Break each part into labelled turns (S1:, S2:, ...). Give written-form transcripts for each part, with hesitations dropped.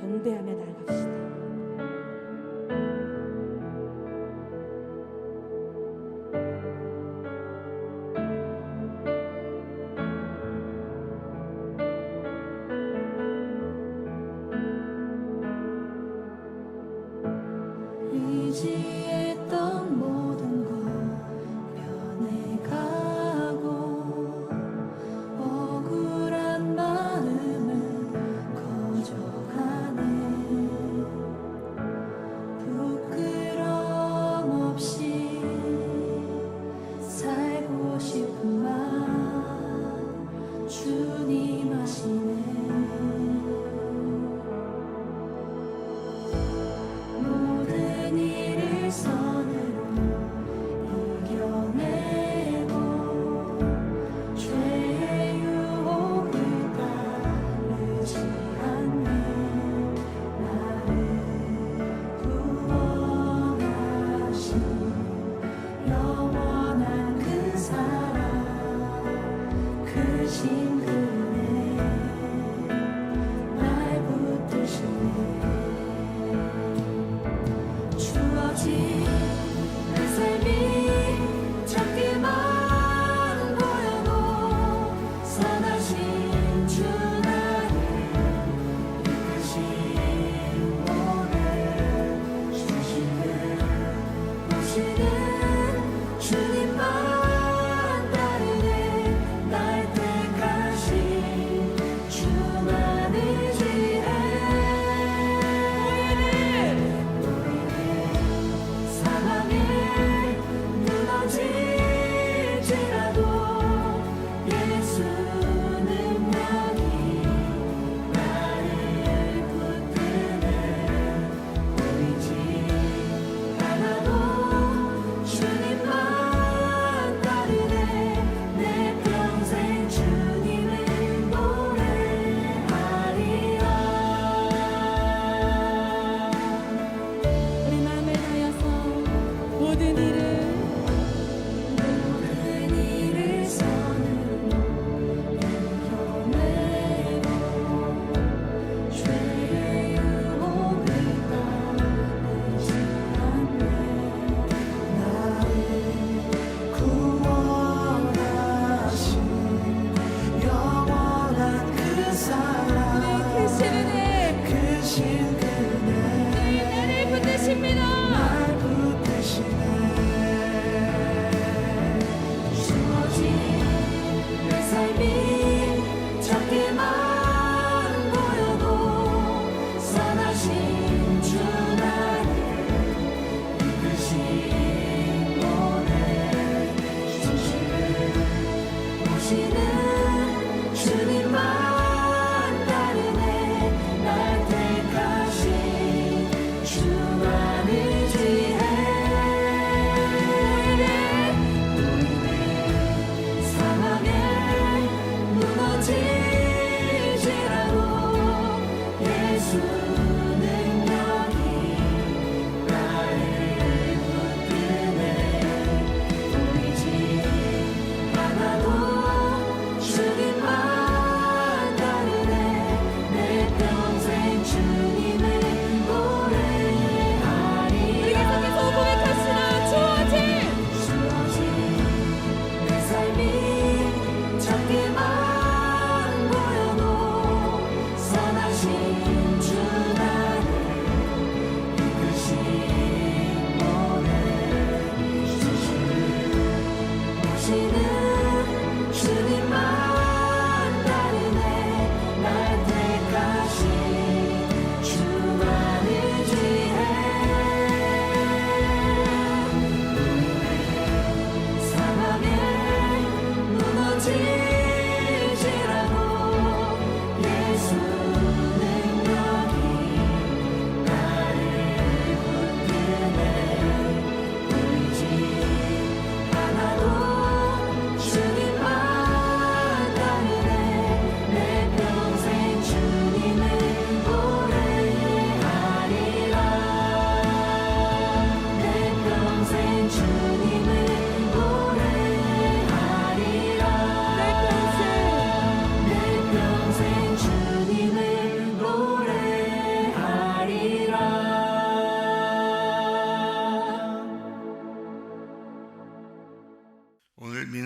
S1: 경배하며 나아갑시다.
S2: 의지했던 모든 것 변해가고 억울한 마음은 커져가네.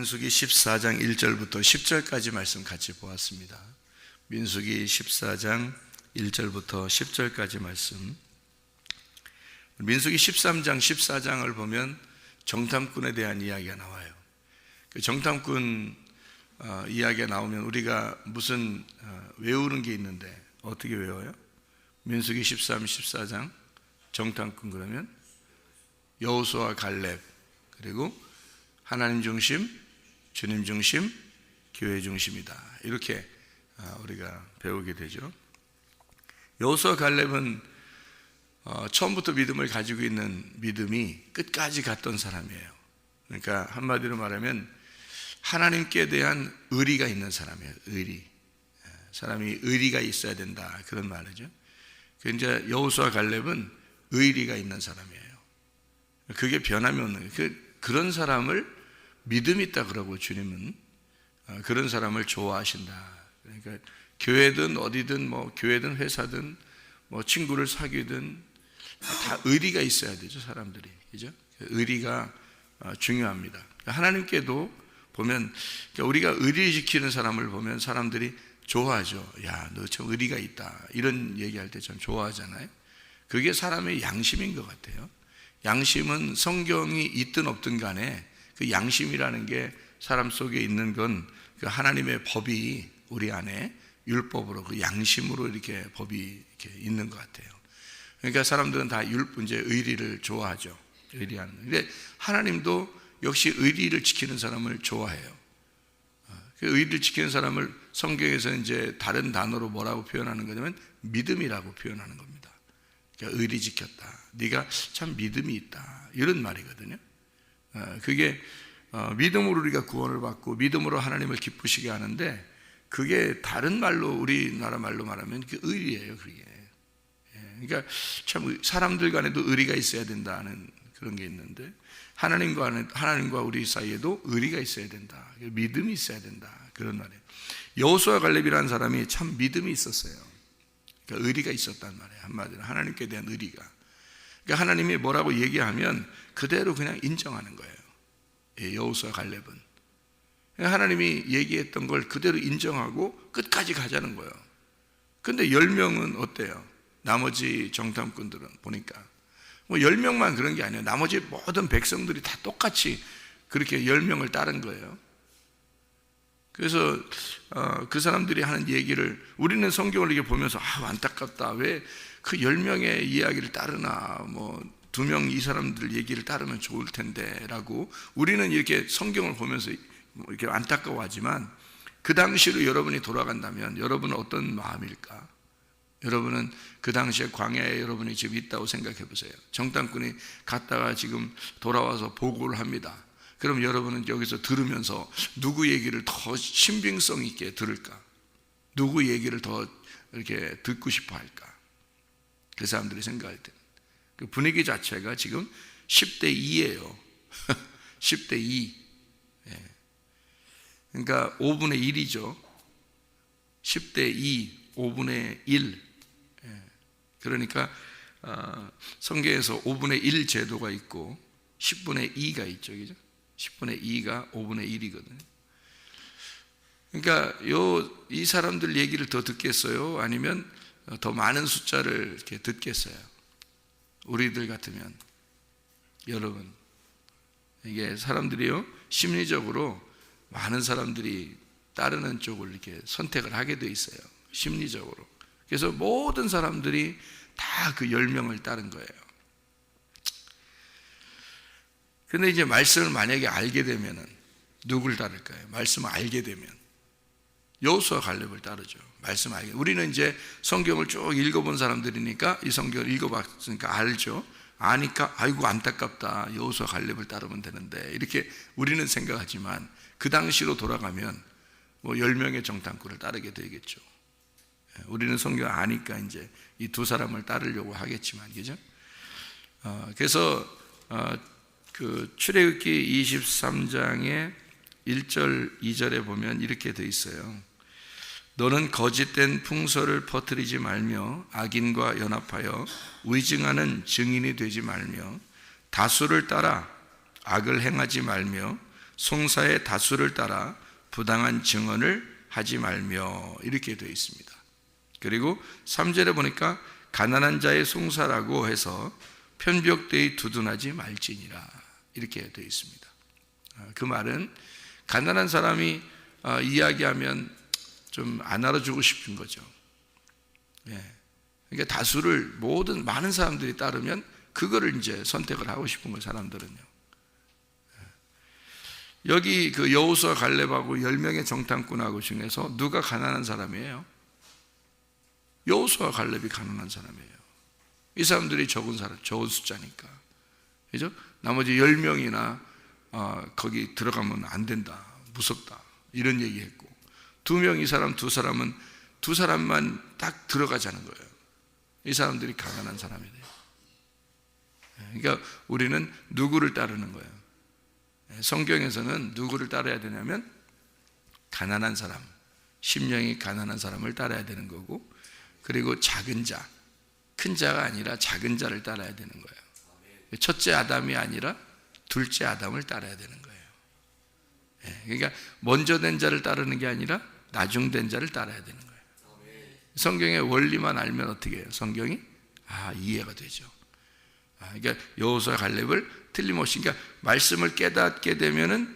S1: 민수기 14장 1절부터 10절까지 말씀 같이 보았습니다. 민수기 14장 1절부터 10절까지 말씀. 민수기 13장 14장을 보면 정탐꾼에 대한 이야기가 나와요. 그 정탐꾼 이야기가 나오면 우리가 무슨 외우는 게 있는데 어떻게 외워요? 민수기 13, 14장 정탐꾼 그러면 여호수아 갈렙, 그리고 하나님 중심, 주님 중심, 교회 중심이다. 이렇게 우리가 배우게 되죠. 여호수아 갈렙은 처음부터 믿음을 가지고 있는 믿음이 끝까지 갔던 사람이에요. 그러니까 한마디로 말하면 하나님께 대한 의리가 있는 사람이에요. 의리. 사람이 의리가 있어야 된다, 그런 말이죠. 이제 여호수아 갈렙은 의리가 있는 사람이에요. 그게 변함이 없는 거예요. 그런 사람을 믿음 있다 그러고 주님은 그런 사람을 좋아하신다. 그러니까 교회든 어디든 뭐 교회든 회사든 뭐 친구를 사귀든 다 의리가 있어야 되죠, 사람들이. 그죠? 의리가 중요합니다. 하나님께도 보면 우리가 의리 지키는 사람을 보면 사람들이 좋아하죠. 야, 너 참 의리가 있다. 이런 얘기할 때 참 좋아하잖아요. 그게 사람의 양심인 것 같아요. 양심은 성경이 있든 없든 간에 그 양심이라는 게 사람 속에 있는 건 그 하나님의 법이 우리 안에 율법으로 그 양심으로 이렇게 법이 이렇게 있는 것 같아요. 그러니까 사람들은 다 이제 의리를 좋아하죠. 의리하는. 근데 하나님도 역시 의리를 지키는 사람을 좋아해요. 그 의리를 지키는 사람을 성경에서 이제 다른 단어로 뭐라고 표현하는 거냐면 믿음이라고 표현하는 겁니다. 그러니까 의리 지켰다. 네가 참 믿음이 있다. 이런 말이거든요. 그게 믿음으로 우리가 구원을 받고 믿음으로 하나님을 기쁘시게 하는데 그게 다른 말로 우리나라 말로 말하면 그 의리예요. 그게. 그러니까 참 사람들 간에도 의리가 있어야 된다는 그런 게 있는데 하나님과 우리 사이에도 의리가 있어야 된다. 믿음이 있어야 된다. 그런 말이에요. 여호수아 갈렙이라는 사람이 참 믿음이 있었어요. 그러니까 의리가 있었단 말이에요. 한마디로 하나님께 대한 의리가. 그러니까 하나님이 뭐라고 얘기하면 그대로 그냥 인정하는 거예요. 여호수아 갈렙은 하나님이 얘기했던 걸 그대로 인정하고 끝까지 가자는 거예요. 근데 10명은 어때요? 나머지 정탐꾼들은 보니까 뭐 10명만 그런 게 아니에요. 나머지 모든 백성들이 다 똑같이 그렇게 10명을 따른 거예요. 그래서 그 사람들이 하는 얘기를 우리는 성경을 이렇게 보면서 안타깝다. 왜 그 10명의 이야기를 따르나, 뭐 2명 이 사람들 얘기를 따르면 좋을 텐데 라고 우리는 이렇게 성경을 보면서 이렇게 안타까워하지만 그 당시로 여러분이 돌아간다면 여러분은 어떤 마음일까? 여러분은 그 당시에 광야에 여러분이 지금 있다고 생각해 보세요. 정탐꾼이 갔다가 지금 돌아와서 보고를 합니다. 그럼 여러분은 여기서 들으면서 누구 얘기를 더 신빙성 있게 들을까? 누구 얘기를 더 이렇게 듣고 싶어 할까? 그 사람들이 생각할 때 그 분위기 자체가 지금 10대 2예요. 10대 2. 그러니까 5분의 1이죠. 10대 2, 5분의 1. 그러니까 성경에서 5분의 1 제도가 있고 10분의 2가 있죠. 그죠? 10분의 2가 5분의 1이거든요. 그러니까 이 사람들 얘기를 더 듣겠어요? 아니면 더 많은 숫자를 이렇게 듣겠어요? 우리들 같으면 여러분, 이게 사람들이요 심리적으로 많은 사람들이 따르는 쪽을 이렇게 선택을 하게 돼 있어요. 심리적으로. 그래서 모든 사람들이 다 그 10명을 따른 거예요. 근데 이제 말씀을 만약에 알게 되면은 누굴 따를까요? 말씀을 알게 되면 여호수아 갈렙을 따르죠. 말씀 알게. 우리는 이제 성경을 쭉 읽어본 사람들이니까 이 성경을 읽어봤으니까 알죠. 아니까 아이고 안타깝다. 여호수아 갈렙을 따르면 되는데 이렇게 우리는 생각하지만 그 당시로 돌아가면 뭐 10명의 정탐꾼을 따르게 되겠죠. 우리는 성경을 아니까 이제 이 두 사람을 따르려고 하겠지만, 그죠? 그래서 그 출애굽기 23장의 1절 2절에 보면 이렇게 돼 있어요. 너는 거짓된 풍설을 퍼뜨리지 말며 악인과 연합하여 위증하는 증인이 되지 말며 다수를 따라 악을 행하지 말며 송사의 다수를 따라 부당한 증언을 하지 말며 이렇게 되어 있습니다. 그리고 3절에 보니까 가난한 자의 송사라고 해서 편벽되이 두둔하지 말지니라 이렇게 되어 있습니다. 그 말은 가난한 사람이 이야기하면 좀 안 알아주고 싶은 거죠. 그러니까 다수를 많은 사람들이 따르면 그거를 이제 선택을 하고 싶은 거예요, 사람들은요. 여기 그 여호수아 갈렙하고 10명의 정탐꾼하고 중에서 누가 가난한 사람이에요? 여호수아 갈렙이 가난한 사람이에요. 이 사람들이 적은 숫자니까. 그죠? 나머지 10명이나 거기 들어가면 안 된다. 무섭다. 이런 얘기했고. 2명, 두 사람만 딱 들어가자는 거예요. 이 사람들이 가난한 사람이 돼요. 그러니까 우리는 누구를 따르는 거예요? 성경에서는 누구를 따라야 되냐면 가난한 사람, 심령이 가난한 사람을 따라야 되는 거고, 그리고 작은 자, 큰 자가 아니라 작은 자를 따라야 되는 거예요. 첫째 아담이 아니라 둘째 아담을 따라야 되는 거예요. 그러니까 먼저 된 자를 따르는 게 아니라 나중된 자를 따라야 되는 거예요. 성경의 원리만 알면 어떻게 해요? 성경이 이해가 되죠. 그러니까 여호수아 갈렙을 틀림없이, 그러니까 말씀을 깨닫게 되면은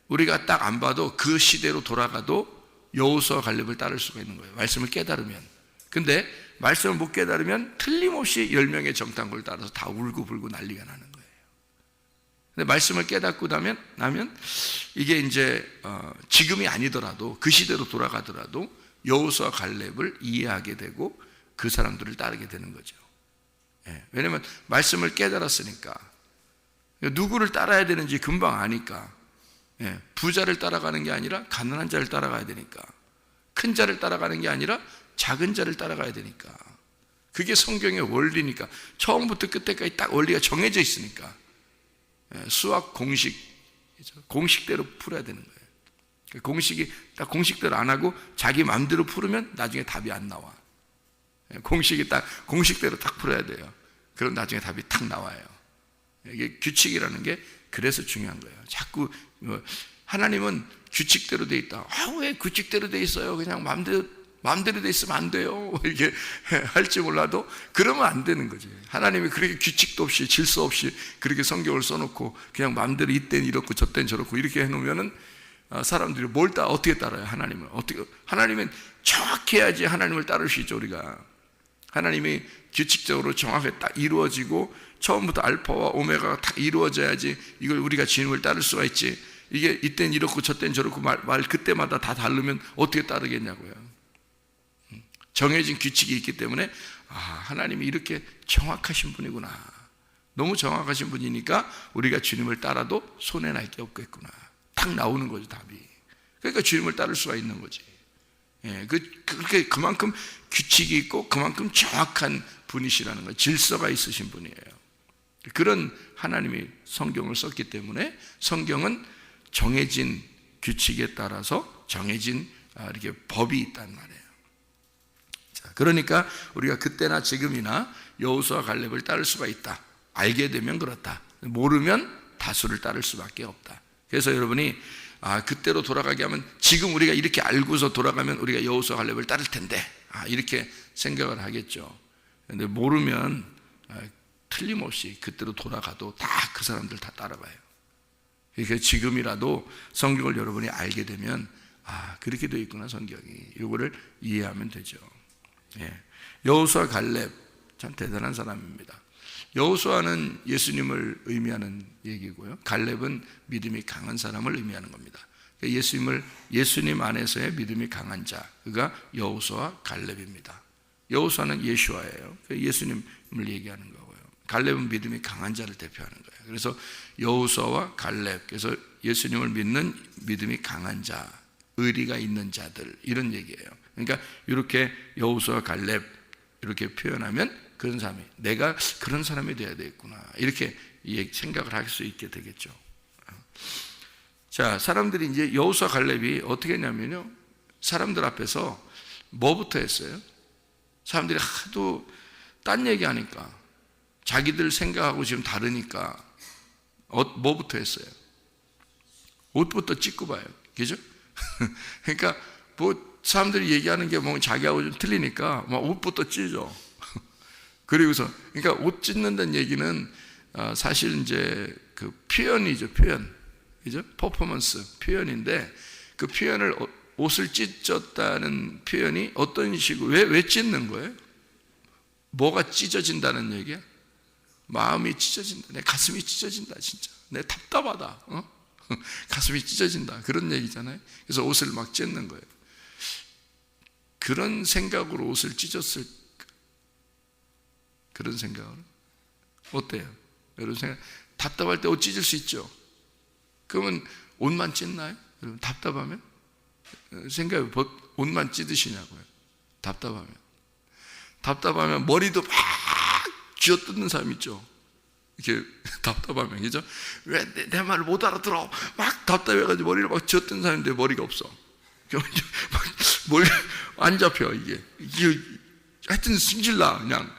S1: 우리가 딱 안 봐도 그 시대로 돌아가도 여호수아 갈렙을 따를 수가 있는 거예요. 말씀을 깨달으면. 근데 말씀을 못 깨달으면 틀림없이 10명의 정탐꾼을 따라서 다 울고불고 난리가 나는 거예요. 근데 말씀을 깨닫고 나면 이게 이제 지금이 아니더라도 그 시대로 돌아가더라도 여호수아 갈렙을 이해하게 되고 그 사람들을 따르게 되는 거죠. 왜냐하면 말씀을 깨달았으니까. 누구를 따라야 되는지 금방 아니까. 부자를 따라가는 게 아니라 가난한 자를 따라가야 되니까. 큰 자를 따라가는 게 아니라 작은 자를 따라가야 되니까. 그게 성경의 원리니까. 처음부터 끝까지 딱 원리가 정해져 있으니까. 수학 공식대로 풀어야 되는 거예요. 공식이 딱 공식대로 안 하고 자기 마음대로 풀으면 나중에 답이 안 나와. 공식이 딱 공식대로 딱 풀어야 돼요. 그럼 나중에 답이 탁 나와요. 이게 규칙이라는 게 그래서 중요한 거예요. 자꾸 하나님은 규칙대로 돼 있다. 왜 규칙대로 돼 있어요? 그냥 마음대로 돼 있으면 안 돼요. 이렇게 할지 몰라도 그러면 안 되는 거지. 하나님이 그렇게 규칙도 없이 질서 없이 그렇게 성경을 써놓고 그냥 마음대로 이땐 이렇고 저땐 저렇고 이렇게 해놓으면은 사람들이 어떻게 따라요? 하나님을 하나님은 정확히 해야지 하나님을 따를 수 있죠. 우리가 하나님이 규칙적으로 정확하게 딱 이루어지고 처음부터 알파와 오메가가 딱 이루어져야지 이걸 우리가 주님을 따를 수가 있지. 이게 이땐 이렇고 저땐 저렇고 말 그때마다 다 다르면 어떻게 따르겠냐고요. 정해진 규칙이 있기 때문에 하나님이 이렇게 정확하신 분이구나. 너무 정확하신 분이니까 우리가 주님을 따라도 손해날 게 없겠구나. 딱 나오는 거죠, 답이. 그러니까 주님을 따를 수가 있는 거지. 그만큼 규칙이 있고 그만큼 정확한 분이시라는 거예요. 질서가 있으신 분이에요. 그런 하나님이 성경을 썼기 때문에 성경은 정해진 규칙에 따라서 정해진 이렇게 법이 있단 말이에요. 자, 그러니까 우리가 그때나 지금이나 여호수아 갈렙을 따를 수가 있다. 알게 되면 그렇다. 모르면 다수를 따를 수밖에 없다. 그래서 여러분이 그때로 돌아가게 하면 지금 우리가 이렇게 알고서 돌아가면 우리가 여호수아 갈렙을 따를 텐데 이렇게 생각을 하겠죠. 그런데 모르면 틀림없이 그때로 돌아가도 다 그 사람들 다 따라가요. 그러니까 지금이라도 성경을 여러분이 알게 되면 그렇게 되어 있구나 성경이. 이거를 이해하면 되죠. 여호수아 갈렙 참 대단한 사람입니다. 여호수아는 예수님을 의미하는 얘기고요. 갈렙은 믿음이 강한 사람을 의미하는 겁니다. 예수님 안에서의 믿음이 강한 자, 그가 여호수아 갈렙입니다. 여호수아는 예수와예요. 예수님을 얘기하는 거고요. 갈렙은 믿음이 강한 자를 대표하는 거예요. 그래서 여호수아와 갈렙, 그래서 예수님을 믿는 믿음이 강한 자, 의리가 있는 자들 이런 얘기예요. 그러니까 이렇게 여호수아 갈렙 이렇게 표현하면 그런 사람이 내가 그런 사람이 돼야 되겠구나 이렇게 생각을 할 수 있게 되겠죠. 자, 사람들이 이제 여호수아 갈렙이 어떻게 했냐면요, 사람들 앞에서 뭐부터 했어요? 사람들이 하도 딴 얘기하니까 자기들 생각하고 지금 다르니까 뭐부터 했어요? 옷부터 찢고 봐요. 그죠? 그러니까 뭐 사람들이 얘기하는 게 뭐 자기하고 좀 틀리니까 막 옷부터 찢어. 그리고서 그러니까 옷 찢는다는 얘기는 사실 이제 그 표현이죠, 표현. 그죠? 퍼포먼스 표현인데 그 표현을 옷을 찢었다는 표현이 어떤 식으로 왜 찢는 거예요? 뭐가 찢어진다는 얘기야? 마음이 찢어진다. 내 가슴이 찢어진다. 진짜 내 답답하다. 가슴이 찢어진다. 그런 얘기잖아요. 그래서 옷을 막 찢는 거예요. 그런 생각으로 옷을 찢었을, 그런 생각으로 어때요? 여러분 생각, 답답할 때 옷 찢을 수 있죠. 그러면 옷만 찢나요? 여러분 답답하면 생각해, 옷만 찢으시냐고요. 답답하면 머리도 막 쥐어뜯는 사람 있죠. 이렇게 답답하면, 그죠? 왜 내 말을 못 알아들어? 막 답답해가지고 머리를 막 쥐어뜯는 사람인데 머리가 없어. 막 머리 안 잡혀, 이게 하여튼 승질나, 그냥.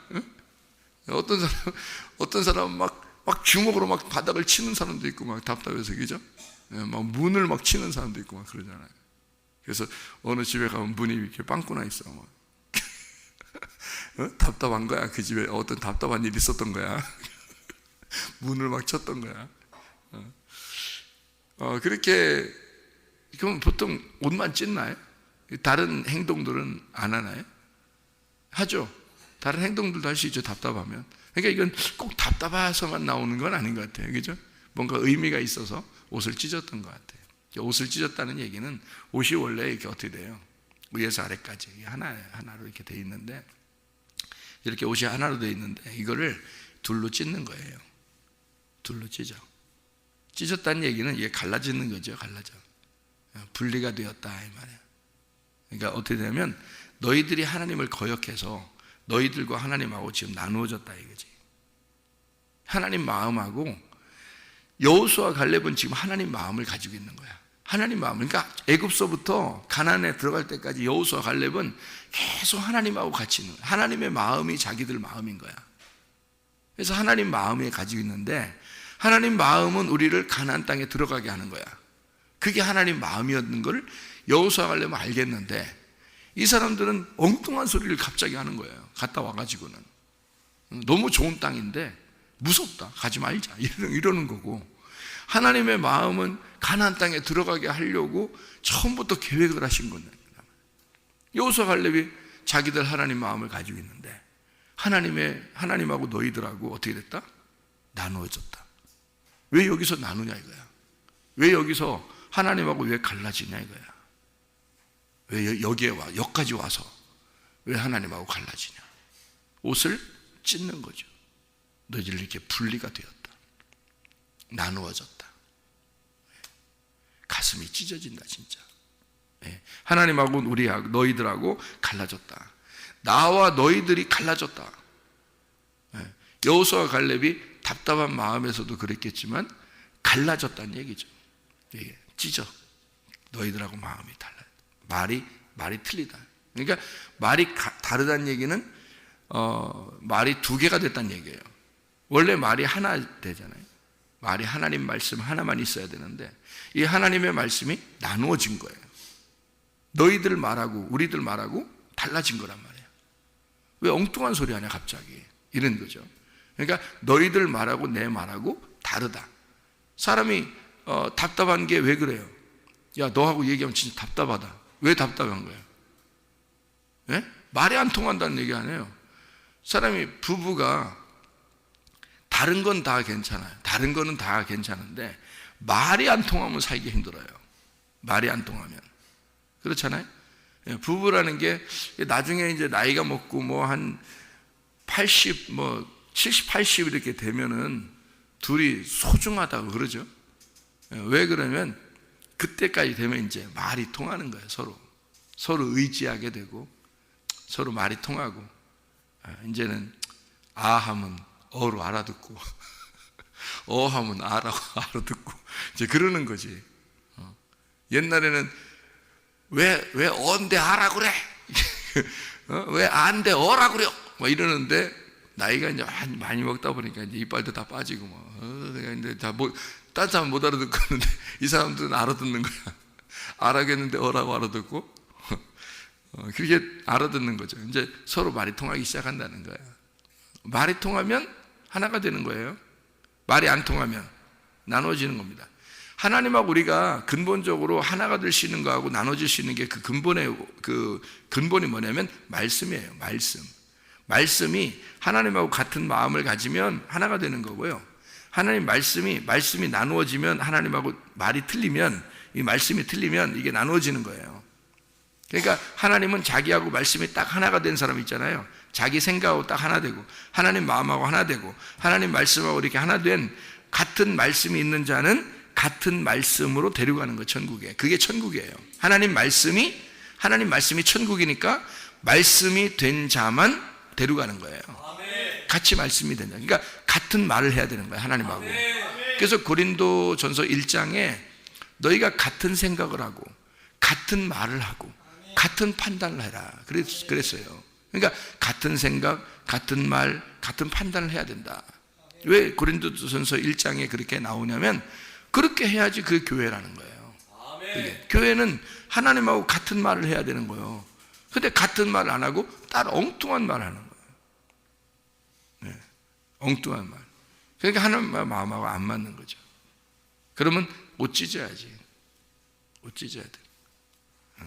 S1: 어떤 사람은 막 주먹으로 막 바닥을 치는 사람도 있고, 막 답답해서, 그죠? 막 문을 막 치는 사람도 있고, 막 그러잖아요. 그래서 어느 집에 가면 문이 이렇게 빵꾸나 있어. 막. 답답한 거야. 그 집에 어떤 답답한 일이 있었던 거야. 문을 막 쳤던 거야. 그렇게, 그럼 보통 옷만 찢나요? 다른 행동들은 안 하나요? 하죠. 다른 행동들도 할 수 있죠, 답답하면. 그러니까 이건 꼭 답답해서만 나오는 건 아닌 것 같아요. 그죠? 뭔가 의미가 있어서 옷을 찢었던 것 같아요. 옷을 찢었다는 얘기는 옷이 원래 이렇게 어떻게 돼요? 위에서 아래까지 하나로 이렇게 돼 있는데, 이렇게 옷이 하나로 돼 있는데 이거를 둘로 찢는 거예요. 둘로 찢어. 찢었다는 얘기는 이게 갈라지는 거죠. 갈라져. 분리가 되었다 이 말이에요. 그러니까 어떻게 되냐면 너희들이 하나님을 거역해서 너희들과 하나님하고 지금 나누어졌다 이거지. 하나님 마음하고 여호수아 갈렙은 지금 하나님 마음을 가지고 있는 거야. 하나님 마음. 그러니까 애굽서부터 가나안에 들어갈 때까지 여호수아 갈렙은 계속 하나님하고 같이 있는 거야. 하나님의 마음이 자기들 마음인 거야. 그래서 하나님 마음에 가지고 있는데 하나님 마음은 우리를 가나안 땅에 들어가게 하는 거야. 그게 하나님 마음이었는 걸 여호수아 갈렙은 알겠는데 이 사람들은 엉뚱한 소리를 갑자기 하는 거예요. 갔다 와가지고는 너무 좋은 땅인데 무섭다, 가지 말자 이러는 거고, 하나님의 마음은 가나안 땅에 들어가게 하려고 처음부터 계획을 하신 겁니다. 여호수아 갈렙이 자기들 하나님 마음을 가지고 있는데 하나님하고 너희들하고 어떻게 됐다? 나누어졌다. 왜 여기서 나누냐 이거야. 왜 여기서 하나님하고 왜 갈라지냐 이거야. 왜 여기까지 와서 왜 하나님하고 갈라지냐. 옷을 찢는 거죠. 너희들 이렇게 분리가 되었다. 나누어졌다. 가슴이 찢어진다 진짜. 하나님하고 우리하고 너희들하고 갈라졌다. 나와 너희들이 갈라졌다. 여호수아 갈렙이 답답한 마음에서도 그랬겠지만 갈라졌다는 얘기죠. 찢어. 너희들하고 마음이 달라. 말이 틀리다. 그러니까 말이 다르다는 얘기는 말이 두 개가 됐다는 얘기예요. 원래 말이 하나 되잖아요. 말이 하나님 말씀 하나만 있어야 되는데 이 하나님의 말씀이 나누어진 거예요. 너희들 말하고 우리들 말하고 달라진 거란 말이에요. 왜 엉뚱한 소리 하냐 갑자기 이런 거죠. 그러니까 너희들 말하고 내 말하고 다르다. 사람이 답답한 게 왜 그래요? 야, 너하고 얘기하면 진짜 답답하다. 왜 답답한 거예요? 예? 말이 안 통한다는 얘기 아니에요. 사람이 부부가 다른 건 다 괜찮아요. 다른 거는 다 괜찮은데 말이 안 통하면 살기 힘들어요. 말이 안 통하면. 그렇잖아요? 부부라는 게 나중에 이제 나이가 먹고 뭐 한 80, 70, 80 이렇게 되면은 둘이 소중하다고 그러죠. 왜 그러면 그때까지 되면 이제 말이 통하는 거예요. 서로 의지하게 되고 서로 말이 통하고 이제는 아 하면 어로 알아듣고 어 하면 아라고 알아듣고 이제 그러는 거지. 옛날에는 왜 어인데 아라 그래? 왜 안데 어라 그래? 막 이러는데 나이가 이제 많이 먹다 보니까 이제 이빨도 다 빠지고 근데 다 딴 사람 못 알아듣고 하는데 이 사람들은 알아듣는 거야. 알아겠는데 어라고 알아듣고 그렇게 알아듣는 거죠. 이제 서로 말이 통하기 시작한다는 거예요. 말이 통하면 하나가 되는 거예요. 말이 안 통하면 나눠지는 겁니다. 하나님하고 우리가 근본적으로 하나가 될 수 있는 거하고 나눠질 수 있는 게 그 근본이 뭐냐면 말씀이에요. 말씀이 하나님하고 같은 마음을 가지면 하나가 되는 거고요. 하나님 말씀이 나누어지면 하나님하고 말이 틀리면 이 말씀이 틀리면 이게 나누어지는 거예요. 그러니까 하나님은 자기하고 말씀이 딱 하나가 된 사람 있잖아요. 자기 생각하고 딱 하나 되고 하나님 마음하고 하나 되고 하나님 말씀하고 이렇게 하나 된 같은 말씀이 있는 자는 같은 말씀으로 데려가는 거 천국에. 그게 천국이에요. 하나님 말씀이 천국이니까 말씀이 된 자만 데려가는 거예요. 같이 말씀이 된다. 그러니까 같은 말을 해야 되는 거예요. 하나님하고. 그래서 고린도전서 1장에 너희가 같은 생각을 하고 같은 말을 하고 같은 판단을 해라. 그랬어요. 그러니까 같은 생각, 같은 말, 같은 판단을 해야 된다. 왜 고린도전서 1장에 그렇게 나오냐면 그렇게 해야지 그게 교회라는 거예요. 그게. 교회는 하나님하고 같은 말을 해야 되는 거예요. 근데 같은 말을 안 하고 따로 엉뚱한 말을 하는 거예요. 네. 엉뚱한 말. 그러니까 하나님 마음하고 안 맞는 거죠. 그러면 옷 찢어야지. 옷 찢어야 돼.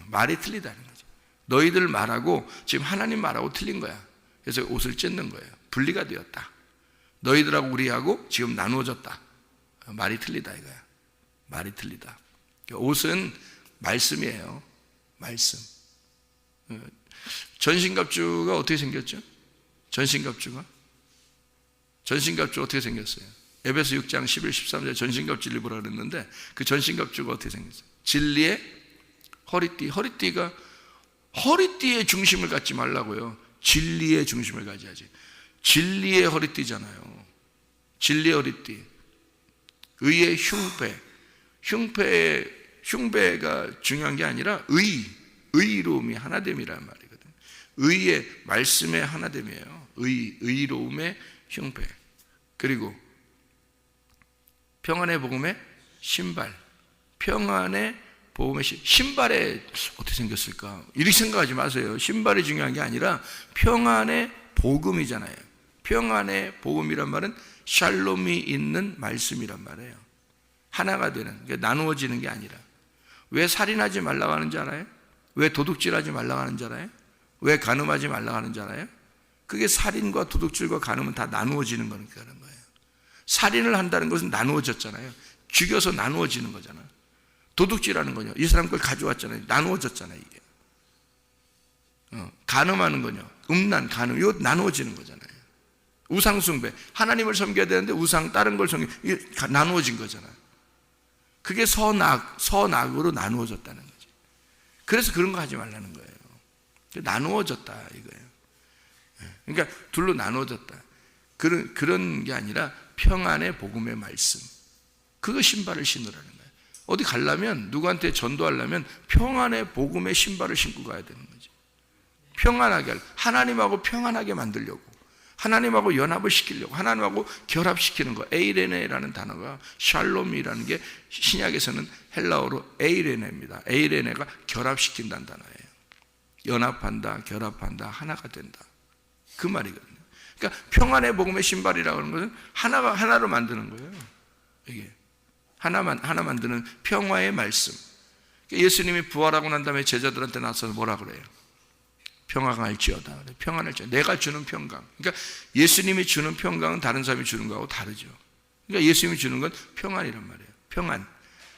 S1: 말이 틀리다는 거죠. 너희들 말하고 지금 하나님 말하고 틀린 거야. 그래서 옷을 찢는 거예요. 분리가 되었다. 너희들하고 우리하고 지금 나누어졌다. 말이 틀리다 이거야. 말이 틀리다. 옷은 말씀이에요. 말씀. 전신갑주가 어떻게 생겼죠? 전신갑주가 어떻게 생겼어요? 에베소 6장 11, 13절 전신갑주를 입으라 그랬는데 그 전신갑주가 어떻게 생겼어요? 진리의 허리띠가 허리띠의 중심을 갖지 말라고요. 진리의 중심을 가져야지. 진리의 허리띠잖아요. 진리의 허리띠. 의의 흉배가 중요한 게 아니라 의로움이 하나됨이라는 말이거든요. 의의 말씀의 하나됨이에요. 의로움의 흉배. 그리고 평안의 복음의 신발. 평안의 복음의 신발에 어떻게 생겼을까? 이렇게 생각하지 마세요. 신발이 중요한 게 아니라 평안의 복음이잖아요. 평안의 복음이란 말은 샬롬이 있는 말씀이란 말이에요. 하나가 되는, 나누어지는 게 아니라. 왜 살인하지 말라고 하는지 알아요? 왜 도둑질하지 말라고 하는지 알아요? 왜 간음하지 말라고 하는지 알아요? 그게 살인과 도둑질과 간음은 다 나누어지는 거니까 그런 거예요. 살인을 한다는 것은 나누어졌잖아요. 죽여서 나누어지는 거잖아요. 도둑질하는 거요. 이 사람 걸 가져왔잖아요. 나누어졌잖아요, 이게. 간음하는 거요. 음란, 간음, 이거 나누어지는 거잖아요. 우상숭배. 하나님을 섬겨야 되는데 우상, 다른 걸 섬겨. 이게 나누어진 거잖아요. 그게 선악으로 나누어졌다는 거지. 그래서 그런 거 하지 말라는 거예요. 나누어졌다, 이거예요. 그러니까 둘로 나누어졌다. 그런 게 아니라 평안의 복음의 말씀. 그거 신발을 신으라는 거예요. 어디 가려면, 누구한테 전도하려면 평안의 복음의 신발을 신고 가야 되는 거지. 평안하게, 하나님하고 평안하게 만들려고. 하나님하고 연합을 시키려고, 하나님하고 결합시키는 거. 에이레네라는 단어가 샬롬이라는 게 신약에서는 헬라어로 에이레네입니다. 에이레네가 결합시킨다는 단어예요. 연합한다, 결합한다, 하나가 된다. 그 말이거든요. 그러니까 평안의 복음의 신발이라고 하는 것은 하나로 만드는 거예요. 이게 하나 만드는 평화의 말씀. 예수님이 부활하고 난 다음에 제자들한테 나서서 뭐라 그래요? 평화가 할지어다. 평안을 줘. 내가 주는 평강. 그러니까 예수님이 주는 평강은 다른 사람이 주는 거하고 다르죠. 그러니까 예수님이 주는 건 평안이란 말이에요. 평안.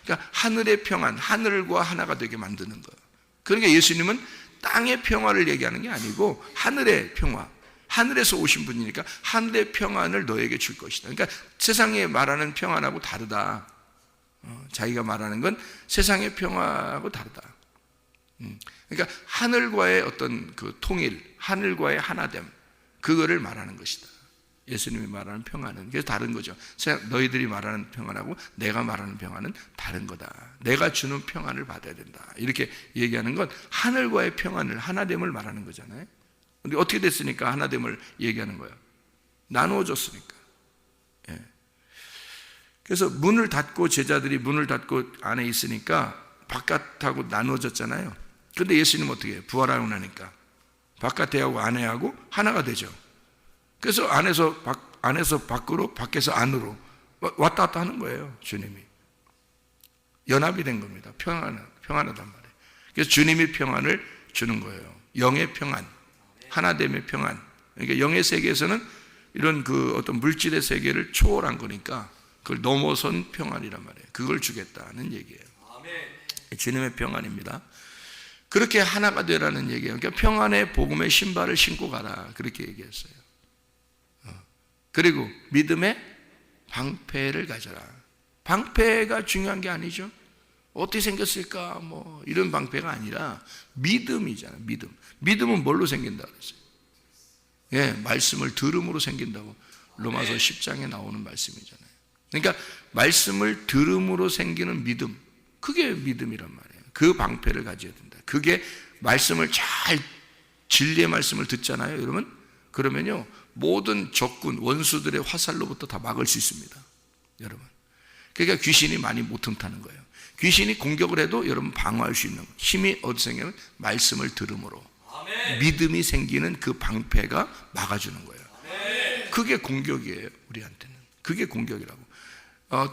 S1: 그러니까 하늘의 평안, 하늘과 하나가 되게 만드는 거예요. 그러니까 예수님은 땅의 평화를 얘기하는 게 아니고 하늘의 평화. 하늘에서 오신 분이니까 하늘의 평안을 너에게 줄 것이다. 그러니까 세상에 말하는 평안하고 다르다. 자기가 말하는 건 세상의 평화하고 다르다. 그러니까 하늘과의 어떤 그 통일, 하늘과의 하나됨, 그거를 말하는 것이다. 예수님이 말하는 평안은. 그래서 다른 거죠. 너희들이 말하는 평안하고 내가 말하는 평안은 다른 거다. 내가 주는 평안을 받아야 된다. 이렇게 얘기하는 건 하늘과의 평안을, 하나됨을 말하는 거잖아요. 근데 어떻게 됐으니까 하나됨을 얘기하는 거예요? 나누어졌으니까. 예. 그래서 문을 닫고 제자들이 문을 닫고 안에 있으니까 바깥하고 나누어졌잖아요. 근데 예수님은 어떻게 해요? 부활하고 나니까 바깥에하고 안에하고 하나가 되죠. 그래서 안에서 밖으로, 밖에서 안으로 왔다 갔다 하는 거예요. 주님이 연합이 된 겁니다. 평안하단 말이에요. 그래서 주님이 평안을 주는 거예요. 영의 평안, 하나됨의 평안. 그러니까 영의 세계에서는 이런 그 어떤 물질의 세계를 초월한 거니까 그걸 넘어선 평안이란 말이에요. 그걸 주겠다는 얘기예요. 주님의 평안입니다. 그렇게 하나가 되라는 얘기예요. 그러니까 평안의 복음의 신발을 신고 가라, 그렇게 얘기했어요. 그리고 믿음의 방패를 가져라. 방패가 중요한 게 아니죠. 어떻게 생겼을까 뭐 이런 방패가 아니라 믿음이잖아요. 믿음은 뭘로 생긴다 그랬어요? 예, 말씀을 들음으로 생긴다고 로마서 10장에 나오는 말씀이잖아요. 그러니까 말씀을 들음으로 생기는 믿음, 그게 믿음이란 말이에요. 그 방패를 가져야 된다. 그게 말씀을 잘, 진리의 말씀을 듣잖아요, 여러분. 그러면요 모든 적군, 원수들의 화살로부터 다 막을 수 있습니다, 여러분. 그러니까 귀신이 많이 못 틈타는 거예요. 귀신이 공격을 해도 여러분 방어할 수 있는 힘이 어디서 생기냐면 말씀을 들음으로, 믿음이 생기는 그 방패가 막아주는 거예요. 그게 공격이에요, 우리한테는. 그게 공격이라고.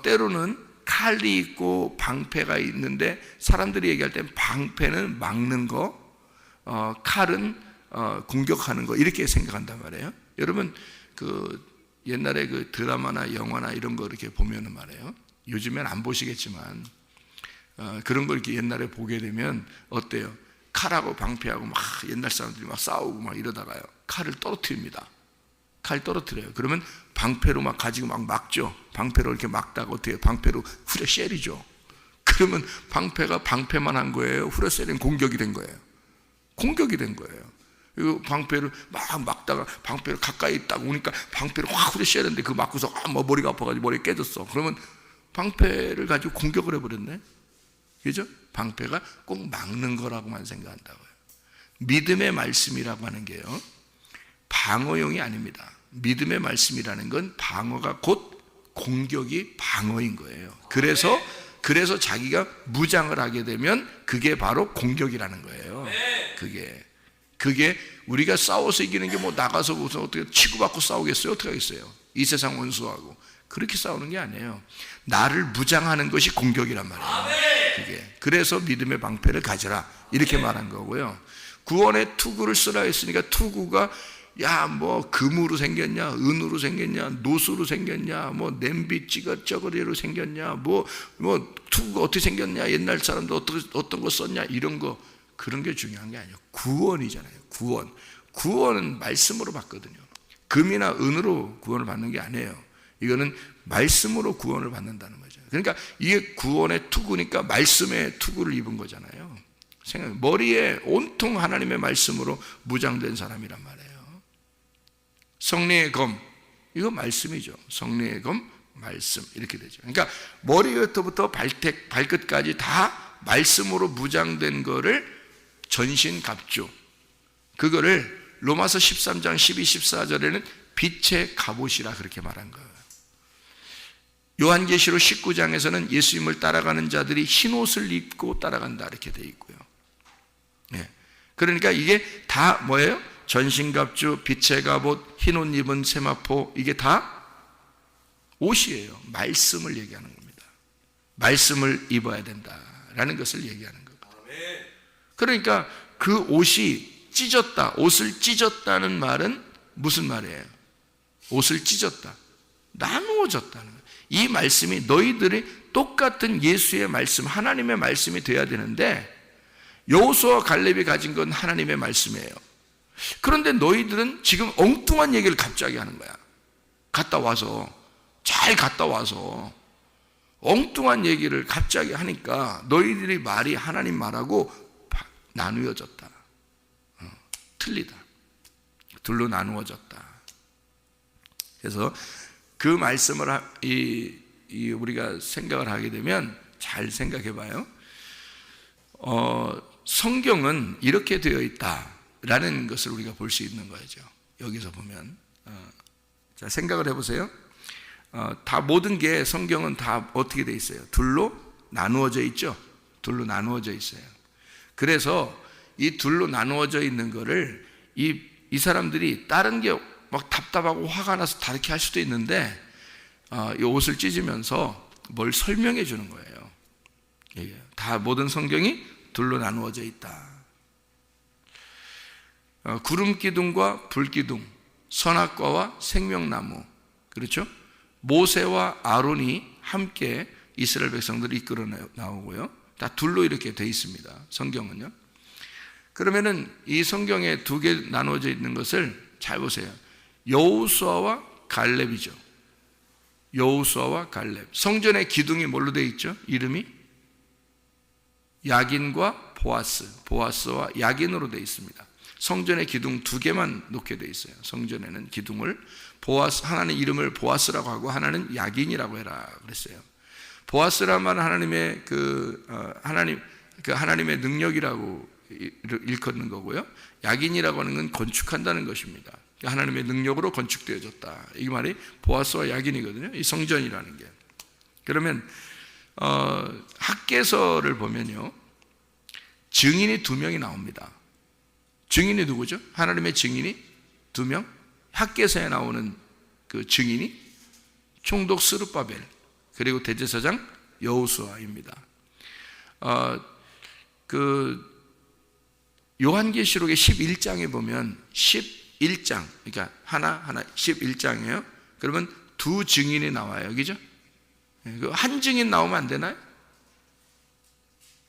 S1: 때로는 칼이 있고 방패가 있는데 사람들이 얘기할 때 방패는 막는 거, 칼은 공격하는 거, 이렇게 생각한단 말이에요. 여러분 그 옛날에 그 드라마나 영화나 이런 거 이렇게 보면은 말이에요, 요즘엔 안 보시겠지만 그런 걸 이렇게 옛날에 보게 되면 어때요? 칼하고 방패하고 막 옛날 사람들이 막 싸우고 막 이러다가요 칼을 떨어뜨립니다. 칼 떨어뜨려요. 그러면 방패로 막 가지고 막 막죠. 방패로 이렇게 막다가 어떻게 해요? 방패로 후려세리죠. 그러면 방패가 방패만 한 거예요? 후려세리는 공격이 된 거예요? 공격이 된 거예요. 이 방패를 막 막다가 방패를 가까이 딱 오니까 방패를 확 후려세리는데 그 맞고서 뭐 머리가 아파가지고 머리가 깨졌어. 그러면 방패를 가지고 공격을 해버렸네. 그죠? 방패가 꼭 막는 거라고만 생각한다고요. 믿음의 말씀이라고 하는 게요 방어용이 아닙니다. 믿음의 말씀이라는 건 방어가 곧 공격이 방어인 거예요. 그래서 자기가 무장을 하게 되면 그게 바로 공격이라는 거예요. 그게 우리가 싸워서 이기는 게 뭐 나가서 무슨 어떻게 치고받고 싸우겠어요? 어떻게 하겠어요? 이 세상 원수하고 그렇게 싸우는 게 아니에요. 나를 무장하는 것이 공격이란 말이에요. 그래서 믿음의 방패를 가져라, 이렇게 말한 거고요. 구원의 투구를 쓰라 했으니까 투구가 야 뭐 금으로 생겼냐, 은으로 생겼냐, 노수로 생겼냐, 뭐 냄비 찌거쩌거리로 생겼냐, 뭐 투구가 어떻게 생겼냐, 옛날 사람도 어떤 거 썼냐, 이런 거, 그런 게 중요한 게 아니에요. 구원이잖아요. 구원은 말씀으로 받거든요. 금이나 은으로 구원을 받는 게 아니에요. 이거는 말씀으로 구원을 받는다는 거죠. 그러니까 이게 구원의 투구니까 말씀의 투구를 입은 거잖아요. 머리에 온통 하나님의 말씀으로 무장된 사람이란 말이에요. 성령의 검, 이거 말씀이죠. 성령의 검, 말씀, 이렇게 되죠. 그러니까 머리부터 발끝까지 다 말씀으로 무장된 거를 전신갑주, 그거를 로마서 13장 12, 14절에는 빛의 갑옷이라 그렇게 말한 거예요. 요한계시록 19장에서는 예수님을 따라가는 자들이 흰옷을 입고 따라간다, 이렇게 되어 있고요. 그러니까 이게 다 뭐예요? 전신갑주, 빛의 갑옷, 흰옷 입은 세마포, 이게 다 옷이에요. 말씀을 얘기하는 겁니다. 말씀을 입어야 된다라는 것을 얘기하는 거예요. 그러니까 그 옷이 찢었다, 옷을 찢었다는 말은 무슨 말이에요? 옷을 찢었다, 나누어졌다는 거예요. 이 말씀이 너희들이 똑같은 예수의 말씀, 하나님의 말씀이 돼야 되는데 여호수아와 갈렙이 가진 건 하나님의 말씀이에요. 그런데 너희들은 지금 엉뚱한 얘기를 갑자기 하는 거야. 잘 갔다 와서 엉뚱한 얘기를 갑자기 하니까 너희들이 말이 하나님 말하고 나누어졌다, 틀리다, 둘로 나누어졌다. 그래서 그 말씀을 우리가 생각을 하게 되면 잘 생각해 봐요. 성경은 이렇게 되어 있다라는 것을 우리가 볼 수 있는 거죠. 여기서 보면 자, 생각을 해보세요. 다 모든 게 성경은 다 어떻게 돼 있어요? 둘로 나누어져 있죠. 둘로 나누어져 있어요. 그래서 이 둘로 나누어져 있는 거를 이 사람들이 다른 게 막 답답하고 화가 나서 다르게 할 수도 있는데 이 옷을 찢으면서 뭘 설명해 주는 거예요. 다 모든 성경이 둘로 나누어져 있다. 구름 기둥과 불 기둥, 선악과와 생명나무, 그렇죠? 모세와 아론이 함께 이스라엘 백성들을 이끌어 나오고요. 다 둘로 이렇게 돼 있습니다. 성경은요. 그러면은 이 성경에 두 개 나누어져 있는 것을 잘 보세요. 여호수아와 갈렙이죠. 여호수아와 갈렙. 성전의 기둥이 뭘로 돼 있죠? 이름이 야긴과 보아스, 보아스와 야긴으로 돼 있습니다. 성전의 기둥 두 개만 놓게 돼 있어요. 성전에는 기둥을 보아스, 하나는 이름을 보아스라고 하고 하나는 야긴이라고 해라 그랬어요. 보아스란 말은 하나님의 하나님의 능력이라고 일컫는 거고요. 야긴이라고 하는 건 건축한다는 것입니다. 하나님의 능력으로 건축되어졌다. 이 말이 보아스와 야긴이거든요. 이 성전이라는 게. 그러면 학개서를 보면요, 증인이 2명이 나옵니다. 증인이 누구죠? 하나님의 증인이 2명. 학개서에 나오는 그 증인이 총독 스룹바벨 그리고 대제사장 여호수아입니다. 그 요한계시록의 11장에 보면 11장, 그러니까 하나 11장이에요. 그러면 2 증인이 나와요. 그죠? 한 증인 나오면 안 되나요?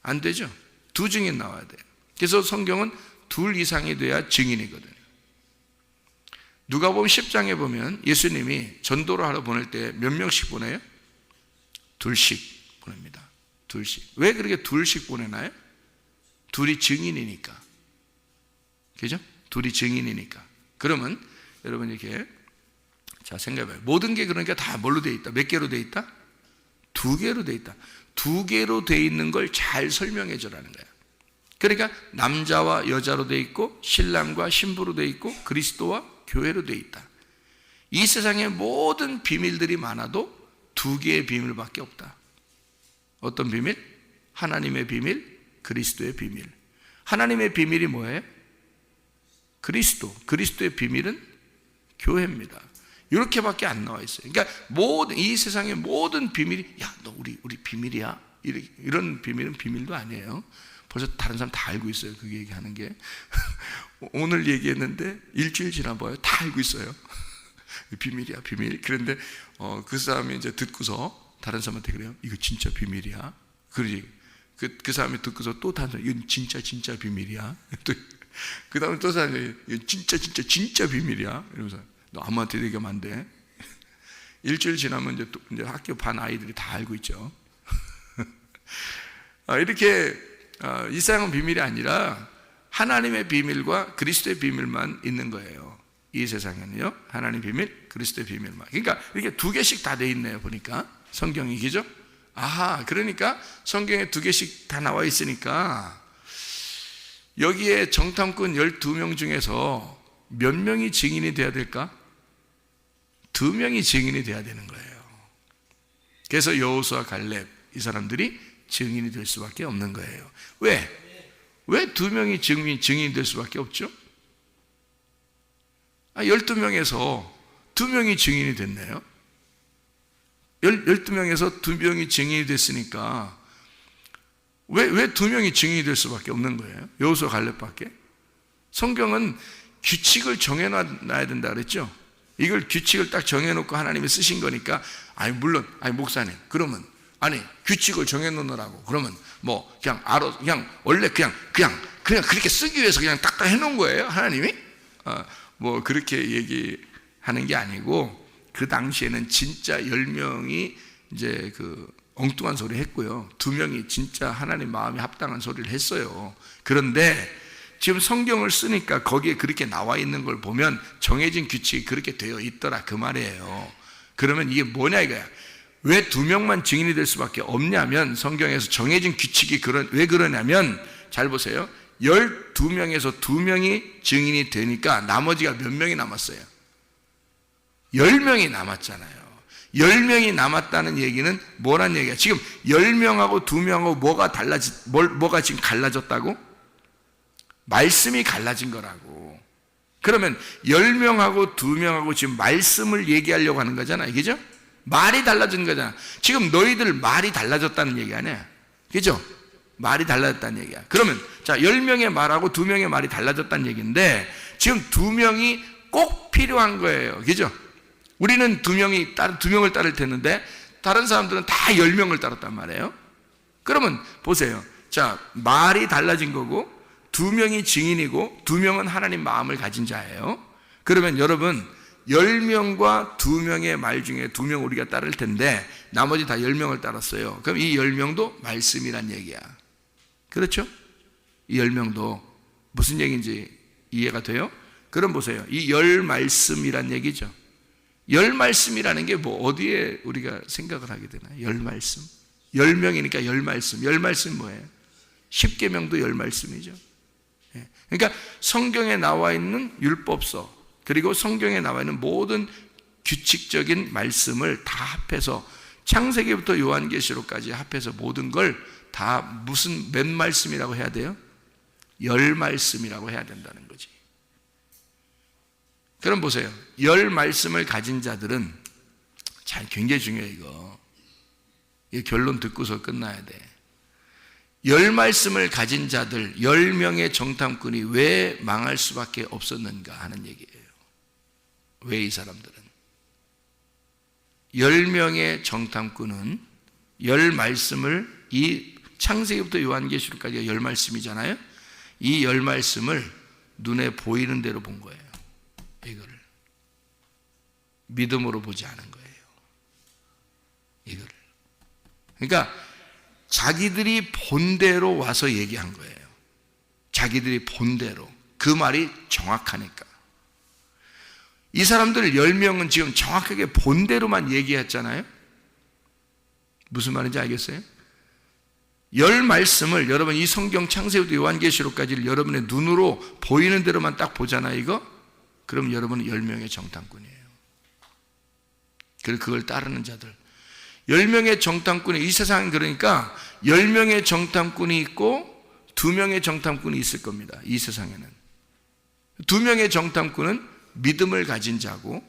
S1: 안 되죠. 2 증인 나와야 돼요. 그래서 성경은 2 이상이 돼야 증인이거든요. 누가복음 10장에 보면 예수님이 전도를 하러 보낼 때 몇 명씩 보내요? 2씩 보냅니다. 2씩. 왜 그렇게 2씩 보내나요? 2이 증인이니까. 그죠? 2이 증인이니까. 그러면 여러분 이렇게 자 생각해봐요. 모든 게 그러니까 다 뭘로 돼 있다? 몇 개로 돼 있다? 2개로 돼 있다. 2개로 돼 있는 걸 잘 설명해 주라는 거예요. 그러니까 남자와 여자로 돼 있고 신랑과 신부로 돼 있고 그리스도와 교회로 돼 있다. 이 세상의 모든 비밀들이 많아도 2개의 비밀밖에 없다. 어떤 비밀? 하나님의 비밀, 그리스도의 비밀. 하나님의 비밀이 뭐예요? 그리스도. 그리스도의 비밀은 교회입니다. 이렇게밖에 안 나와 있어요. 그러니까 모든 이 세상의 모든 비밀이 야, 너 우리 비밀이야. 이런 비밀은 비밀도 아니에요. 벌써 다른 사람 다 알고 있어요. 그 얘기하는 게. 오늘 얘기했는데 일주일 지나봐요. 다 알고 있어요. 비밀이야, 비밀. 그런데 그 사람이 이제 듣고서 다른 사람한테 그래요. 이거 진짜 비밀이야. 그러지. 그 사람이 듣고서 또 다른 사람, 이건 진짜 비밀이야. 또 그 다음에 또 사람이 이건 진짜 비밀이야. 이러면서 너 아무한테 얘기하면 안 돼. 일주일 지나면 이제 학교 반 아이들이 다 알고 있죠. 이렇게 이 세상은 비밀이 아니라 하나님의 비밀과 그리스도의 비밀만 있는 거예요. 이 세상에는요, 하나님 비밀, 그리스도의 비밀만. 그러니까 이렇게 2개씩 다 돼 있네요. 보니까 성경이, 그죠? 아하, 그러니까 성경에 2개씩 다 나와 있으니까 여기에 정탐꾼 12명 중에서 몇 명이 증인이 돼야 될까? 2명이 증인이 돼야 되는 거예요. 그래서 여호수아, 갈렙 이 사람들이 증인이 될 수밖에 없는 거예요. 왜 2명이 증인이 될 수밖에 없죠? 12명에서 2명이 증인이 됐네요. 12명에서 2명이 증인이 됐으니까 왜 2명이 증인이 될 수밖에 없는 거예요? 여호수아, 갈렙밖에? 성경은 규칙을 정해놔야 된다 그랬죠? 이걸 규칙을 딱 정해놓고 하나님이 쓰신 거니까 물론 목사님 그러면 규칙을 정해놓으라고 그러면 그냥 원래 그냥 그렇게 쓰기 위해서 그냥 딱딱 해놓은 거예요 하나님이? 그렇게 얘기하는 게 아니고 그 당시에는 진짜 10명이 이제 엉뚱한 소리 했고요 2명이 진짜 하나님 마음에 합당한 소리를 했어요. 그런데 지금 성경을 쓰니까 거기에 그렇게 나와 있는 걸 보면 정해진 규칙이 그렇게 되어 있더라 그 말이에요. 그러면 이게 뭐냐 이거야. 왜 2명만 증인이 될 수밖에 없냐면 성경에서 정해진 규칙이 왜 그러냐면 잘 보세요. 12명에서 2명이 증인이 되니까 나머지가 몇 명이 남았어요? 10명이 남았잖아요. 10명이 남았다는 얘기는 뭐란 얘기야? 지금 10명하고 2명하고 뭐가 지금 갈라졌다고? 말씀이 갈라진 거라고. 그러면 10명하고 2명하고 지금 말씀을 얘기하려고 하는 거잖아. 그죠? 말이 달라진 거잖아. 지금 너희들 말이 달라졌다는 얘기 아니야. 그죠? 말이 달라졌다는 얘기야. 그러면 자, 10명의 말하고 2명의 말이 달라졌다는 얘기인데 지금 2명이 꼭 필요한 거예요. 그죠? 우리는 2명을 따를 텐데 다른 사람들은 다 10명을 따랐단 말이에요. 그러면 보세요. 자, 말이 달라진 거고 2명이 증인이고 2명은 하나님 마음을 가진 자예요. 그러면 여러분 10명과 2명의 말 중에 2명 우리가 따를 텐데 나머지 다 10명을 따랐어요. 그럼 이 10명도 말씀이란 얘기야. 그렇죠? 이 10명도 무슨 얘기인지 이해가 돼요? 그럼 보세요. 이 10말씀이란 얘기죠. 10말씀이라는 게 뭐 어디에 우리가 생각을 하게 되나요? 10말씀. 10명이니까 10말씀. 10말씀 뭐예요? 10계명도 10말씀이죠. 그러니까 성경에 나와 있는 율법서 그리고 성경에 나와 있는 모든 규칙적인 말씀을 다 합해서 창세기부터 요한계시록까지 합해서 모든 걸 다 몇 말씀이라고 해야 돼요? 10말씀이라고 해야 된다는 거지. 그럼 보세요. 10말씀을 가진 자들은 굉장히 중요해 이거. 이 결론 듣고서 끝나야 돼. 10말씀을 가진 자들 10명의 정탐꾼이 왜 망할 수밖에 없었는가 하는 얘기예요. 왜 이 사람들은 10명의 정탐꾼은 10말씀을 이 창세기부터 요한계시록까지가 10말씀이잖아요. 이 10말씀을 눈에 보이는 대로 본 거예요. 이거를 믿음으로 보지 않은 거예요. 이거를 그러니까 자기들이 본대로 와서 얘기한 거예요. 자기들이 본대로. 그 말이 정확하니까. 이 사람들 10명은 지금 정확하게 본대로만 얘기했잖아요. 무슨 말인지 알겠어요? 10말씀을 여러분 이 성경 창세기부터 요한계시록까지를 여러분의 눈으로 보이는 대로만 딱 보잖아요. 이거? 그럼 여러분은 10명의 정탐꾼이에요. 그리고 그걸 따르는 자들 10명의 정탐꾼이 이 세상은 그러니까 10명의 정탐꾼이 있고 2명의 정탐꾼이 있을 겁니다. 이 세상에는 2명의 정탐꾼은 믿음을 가진 자고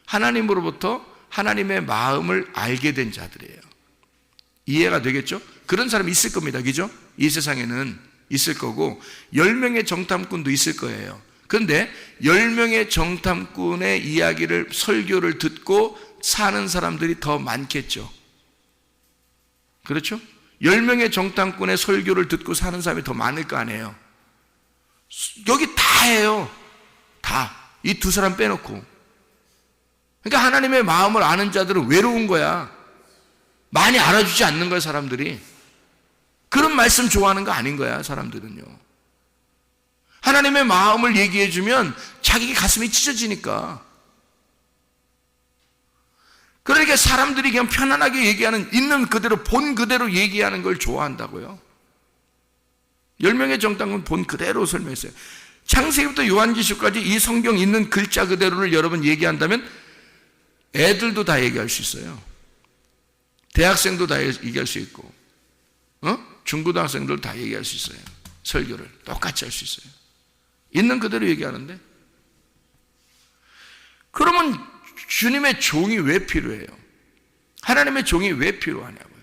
S1: 하나님으로부터 하나님의 마음을 알게 된 자들이에요. 이해가 되겠죠? 그런 사람이 있을 겁니다. 그죠? 이 세상에는 있을 거고 10명의 정탐꾼도 있을 거예요. 그런데 10명의 정탐꾼의 이야기를 설교를 듣고 사는 사람들이 더 많겠죠. 그렇죠? 10명의 정탐꾼의 설교를 듣고 사는 사람이 더 많을 거 아니에요. 여기 다예요. 다. 이 두 사람 빼놓고. 그러니까 하나님의 마음을 아는 자들은 외로운 거야. 많이 알아주지 않는 거야, 사람들이. 그런 말씀 좋아하는 거 아닌 거야, 사람들은요. 하나님의 마음을 얘기해주면 자기 가슴이 찢어지니까. 그러니까 사람들이 그냥 편안하게 얘기하는, 있는 그대로, 본 그대로 얘기하는 걸 좋아한다고요. 10명의 정탐꾼은 본 그대로 설명했어요. 창세기부터 요한계시록까지 이 성경 있는 글자 그대로를 여러분 얘기한다면 애들도 다 얘기할 수 있어요. 대학생도 다 얘기할 수 있고, 중고등학생들 다 얘기할 수 있어요. 설교를 똑같이 할 수 있어요. 있는 그대로 얘기하는데, 그러면 주님의 종이 왜 필요해요? 하나님의 종이 왜 필요하냐고요?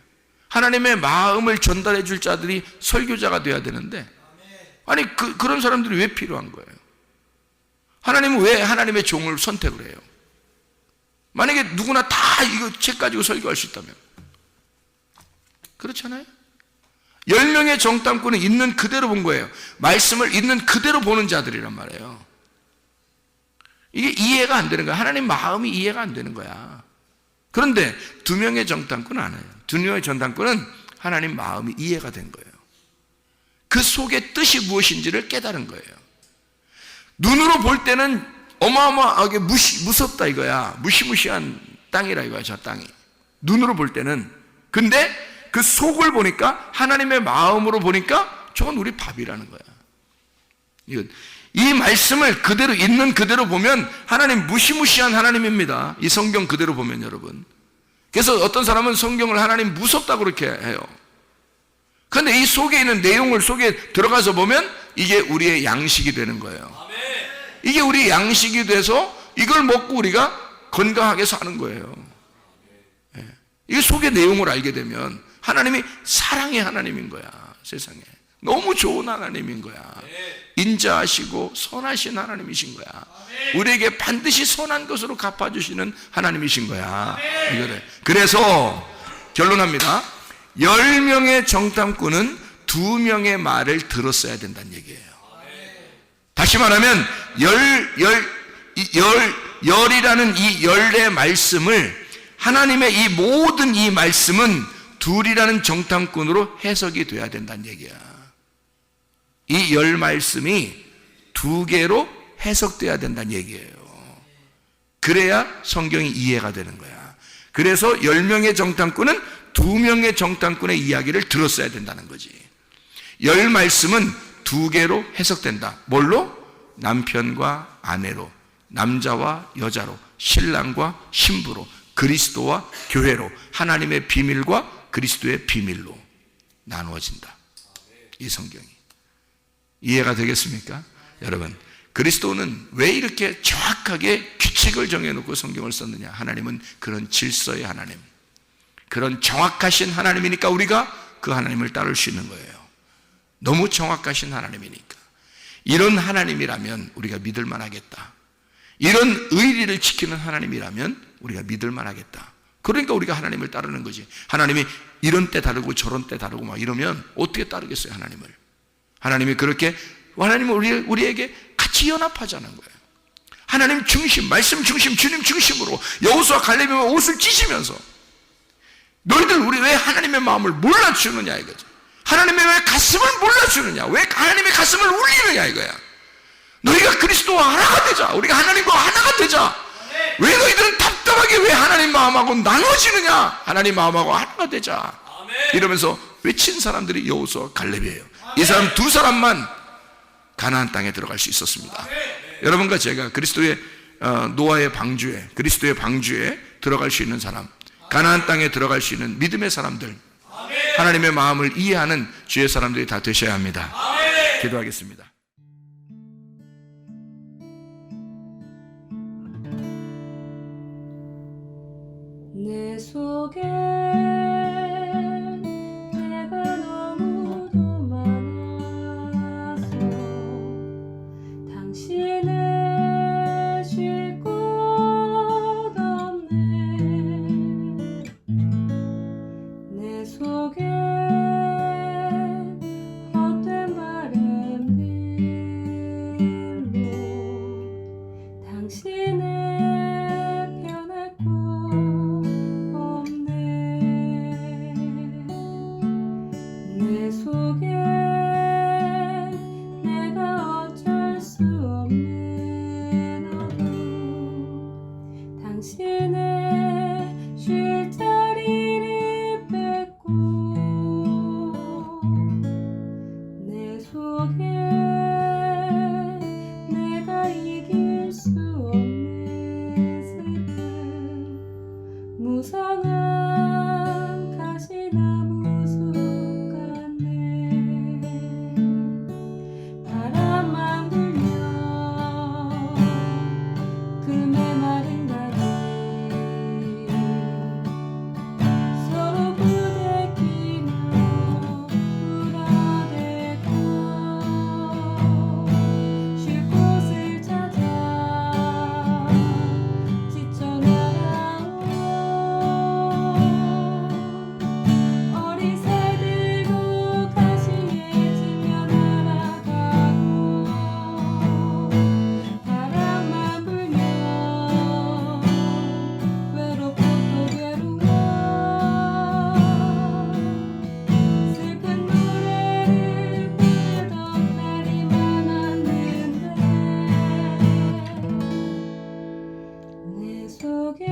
S1: 하나님의 마음을 전달해 줄 자들이 설교자가 돼야 되는데, 아니 그런 사람들이 왜 필요한 거예요? 하나님은 왜 하나님의 종을 선택을 해요? 만약에 누구나 다 이거 책 가지고 설교할 수 있다면 그렇잖아요? 10명의 정탐꾼은 있는 그대로 본 거예요. 말씀을 있는 그대로 보는 자들이란 말이에요. 이게 이해가 안 되는 거야. 하나님 마음이 이해가 안 되는 거야. 그런데 2명의 정탐꾼은 안 해요. 2명의 정탐꾼은 하나님 마음이 이해가 된 거예요. 그 속의 뜻이 무엇인지를 깨달은 거예요. 눈으로 볼 때는 어마어마하게 무섭다 이거야. 무시무시한 땅이라 이거야, 저 땅이. 눈으로 볼 때는. 근데 그 속을 보니까, 하나님의 마음으로 보니까 저건 우리 밥이라는 거야. 이 말씀을 그대로 있는 그대로 보면 하나님 무시무시한 하나님입니다. 이 성경 그대로 보면 여러분. 그래서 어떤 사람은 성경을 하나님 무섭다고 그렇게 해요. 그런데 이 속에 있는 내용을 속에 들어가서 보면 이게 우리의 양식이 되는 거예요. 이게 우리 양식이 돼서 이걸 먹고 우리가 건강하게 사는 거예요. 이 속의 내용을 알게 되면 하나님이 사랑의 하나님인 거야. 세상에 너무 좋은 하나님인 거야. 인자하시고 선하신 하나님이신 거야. 우리에게 반드시 선한 것으로 갚아주시는 하나님이신 거야. 그래서 결론합니다. 10명의 정탐꾼은 2명의 말을 들었어야 된다는 얘기예요. 다시 말하면 열이라는 이 열의 말씀을, 하나님의 이 모든 이 말씀은 둘이라는 정탐꾼으로 해석이 돼야 된다는 얘기야. 이 열 말씀이 2개로 해석돼야 된다는 얘기예요. 그래야 성경이 이해가 되는 거야. 그래서 10명의 정탐꾼은 2명의 정탐꾼의 이야기를 들었어야 된다는 거지. 열 말씀은 2개로 해석된다. 뭘로? 남편과 아내로, 남자와 여자로, 신랑과 신부로, 그리스도와 교회로, 하나님의 비밀과 그리스도의 비밀로 나누어진다. 이 성경이. 이해가 되겠습니까? 여러분, 그리스도는 왜 이렇게 정확하게 규칙을 정해놓고 성경을 썼느냐? 하나님은 그런 질서의 하나님, 그런 정확하신 하나님이니까 우리가 그 하나님을 따를 수 있는 거예요. 너무 정확하신 하나님이니까. 이런 하나님이라면 우리가 믿을 만하겠다. 이런 의리를 지키는 하나님이라면 우리가 믿을 만하겠다. 그러니까 우리가 하나님을 따르는 거지. 하나님이 이런 때 다르고 저런 때 다르고 막 이러면 어떻게 따르겠어요, 하나님을? 하나님이 그렇게, 하나님은 우리에게 같이 연합하자는 거예요. 하나님 중심, 말씀 중심, 주님 중심으로 여호수아 갈렙이면 옷을 찢으면서 너희들 우리 왜 하나님의 마음을 몰라주느냐 이거죠. 하나님의 왜 가슴을 몰라주느냐, 왜 하나님의 가슴을 울리느냐 이거야. 너희가 그리스도와 하나가 되자. 우리가 하나님과 하나가 되자. 왜 너희들은 답답하게 왜 하나님 마음하고 나눠지느냐. 하나님 마음하고 하나가 되자. 이러면서 외친 사람들이 여호수아 갈렙이에요. 이 사람 2사람만 가나안 땅에 들어갈 수 있었습니다. 여러분과 제가 그리스도의 노아의 방주에, 그리스도의 방주에 들어갈 수 있는 사람, 가나안 땅에 들어갈 수 있는 믿음의 사람들, 하나님의 마음을 이해하는 주의 사람들이 다 되셔야 합니다. 기도하겠습니다.
S2: 내 속에 내가 너무도 많아서 당신을 쉴 곳 없네. 내 속에 헛된 바램들로 당신을 편할 곳 내 속에 내가 어쩔 수 없는 어둠, 당신의 쉴 자리를 뺏고 내 속에 내가 이길 수 없는 슬픔, 무성한 가시나무 바람만 불면 그 메마른 다리 서로 부대끼며 울어대고 쉴 곳을 찾아 지쳐 날아온 어리새들고 가시에 지며 날아가고 바람만 불면 외롭고 또 괴로워 슬픈 노래를 부르던 날이 많았는데 내 속에